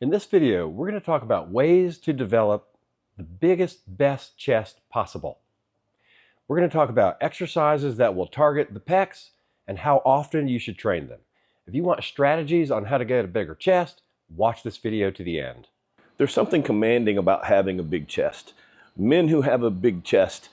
In this video, we're going to talk about ways to develop the biggest, best chest possible. We're going to talk about exercises that will target the pecs and how often you should train them. If you want strategies on how to get a bigger chest, watch this video to the end. There's something commanding about having a big chest. Men who have a big chest,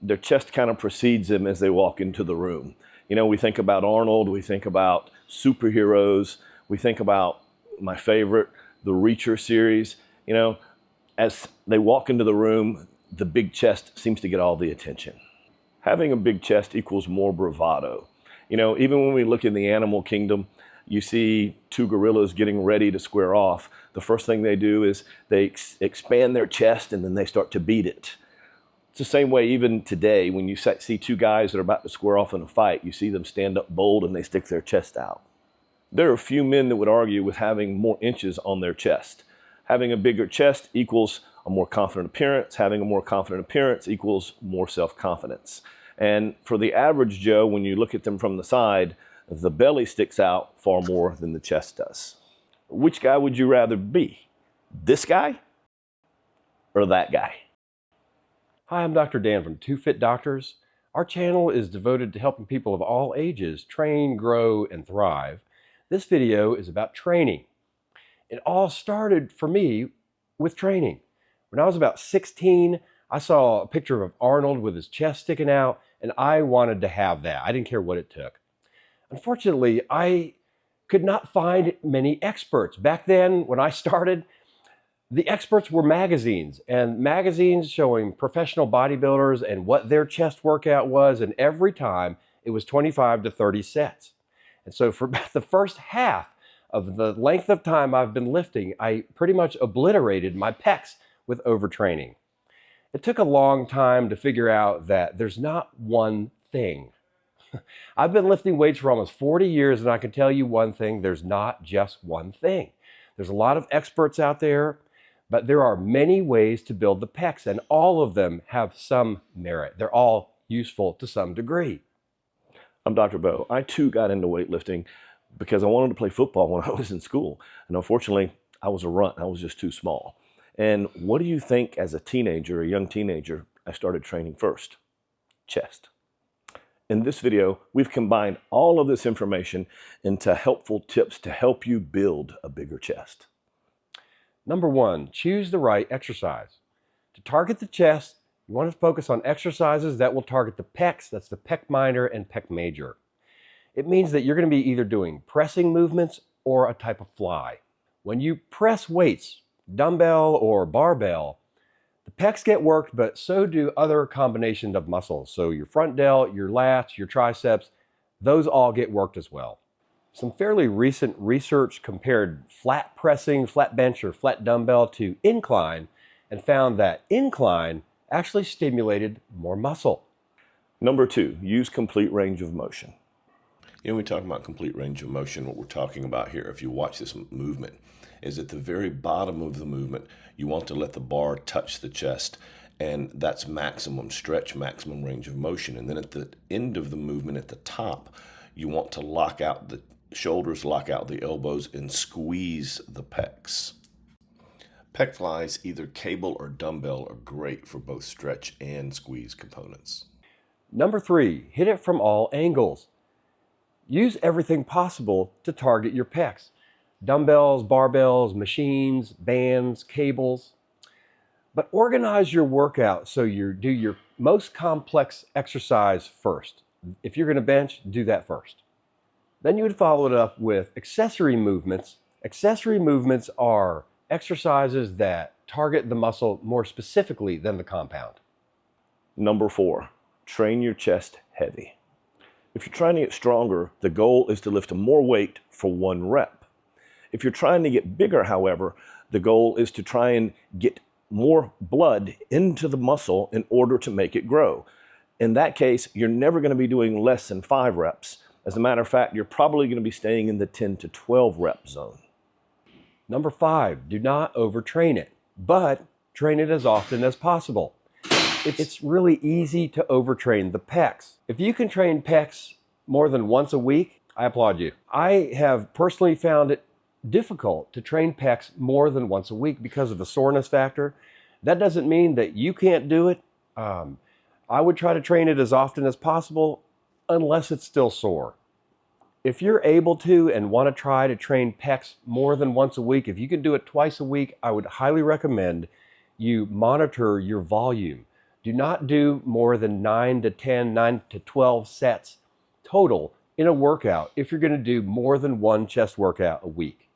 their chest kind of precedes them as they walk into the room. You know, we think about Arnold, we think about superheroes, we think about my favorite, the Reacher series. You know, as they walk into the room, the big chest seems to get all the attention. Having a big chest equals more bravado. You know, even when we look in the animal kingdom, you see two gorillas getting ready to square off. The first thing they do is they expand their chest and then they start to beat it. It's the same way even today when you see two guys that are about to square off in a fight, you see them stand up bold and they stick their chest out. There are a few men that would argue with having more inches on their chest. Having a bigger chest equals a more confident appearance. Having a more confident appearance equals more self-confidence. And for the average Joe, when you look at them from the side, the belly sticks out far more than the chest does. Which guy would you rather be? This guy or that guy? Hi, I'm Dr. Dan from Two Fit Doctors. Our channel is devoted to helping people of all ages train, grow, and thrive. This video is about training. It all started for me with training. When I was about 16, I saw a picture of Arnold with his chest sticking out, and I wanted to have that. I didn't care what it took. Unfortunately, I could not find many experts. Back then, when I started, the experts were magazines, and magazines showing professional bodybuilders and what their chest workout was, and every time it was 25 to 30 sets. And so for about the first half of the length of time I've been lifting, I pretty much obliterated my pecs with overtraining. It took a long time to figure out that there's not one thing. I've been lifting weights for almost 40 years, and I can tell you one thing: there's not just one thing. There's a lot of experts out there, but there are many ways to build the pecs, and all of them have some merit. They're all useful to some degree. I'm Dr. Beau. I too got into weightlifting because I wanted to play football when I was in school. And unfortunately, I was a runt. I was just too small. And what do you think as a teenager, a young teenager, I started training first? Chest. In this video, we've combined all of this information into helpful tips to help you build a bigger chest. Number one, choose the right exercise. To target the chest, you want to focus on exercises that will target the pecs. That's the pec minor and pec major. It means that you're going to be either doing pressing movements or a type of fly. When you press weights, dumbbell or barbell, the pecs get worked, but so do other combinations of muscles. So your front delt, your lats, your triceps, those all get worked as well. Some fairly recent research compared flat pressing, flat bench, or flat dumbbell to incline and found that incline actually stimulated more muscle. Number two, use complete range of motion. You know, when we talk about complete range of motion, what we're talking about here, if you watch this movement, is at the very bottom of the movement, you want to let the bar touch the chest, and that's maximum stretch, maximum range of motion. And then at the end of the movement, at the top, you want to lock out the shoulders, lock out the elbows, and squeeze the pecs. Pec flies, either cable or dumbbell, are great for both stretch and squeeze components. Number three, hit it from all angles. Use everything possible to target your pecs. Dumbbells, barbells, machines, bands, cables. But organize your workout so you do your most complex exercise first. If you're going to bench, do that first. Then you would follow it up with accessory movements. Accessory movements are exercises that target the muscle more specifically than the compound. Number four, train your chest heavy. If you're trying to get stronger, the goal is to lift more weight for one rep. If you're trying to get bigger, however, the goal is to try and get more blood into the muscle in order to make it grow. In that case, you're never going to be doing less than 5 reps. As a matter of fact, you're probably going to be staying in the 10 to 12 rep zone. Number five, do not overtrain it, but train it as often as possible. It's really easy to overtrain the pecs. If you can train pecs more than once a week, I applaud you. I have personally found it difficult to train pecs more than once a week because of the soreness factor. That doesn't mean that you can't do it. I would try to train it as often as possible unless it's still sore. If you're able to and want to try to train pecs more than once a week, if you can do it twice a week, I would highly recommend you monitor your volume. Do not do more than 9 to 10, 9 to 12 sets total in a workout if you're going to do more than one chest workout a week.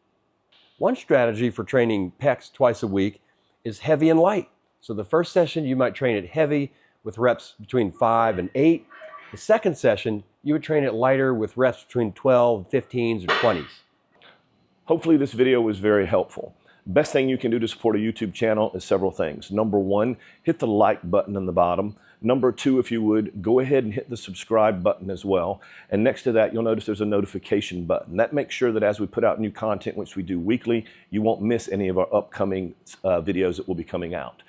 One strategy for training pecs twice a week is heavy and light. So the first session you might train it heavy with reps between 5 and 8. The second session you would train it lighter with reps between 12, 15s, or 20s. Hopefully this video was very helpful. Best thing you can do to support a YouTube channel is several things. Number one, hit the like button in the bottom. Number two, if you would, go ahead and hit the subscribe button as well. And next to that, you'll notice there's a notification button. That makes sure that as we put out new content, which we do weekly, you won't miss any of our upcoming videos that will be coming out.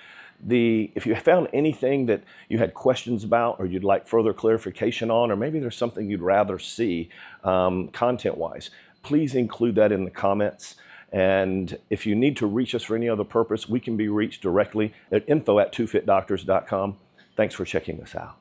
If you found anything that you had questions about or you'd like further clarification on, or maybe there's something you'd rather see content-wise, please include that in the comments. And if you need to reach us for any other purpose, we can be reached directly at info@twofitdoctors.com. Thanks for checking us out.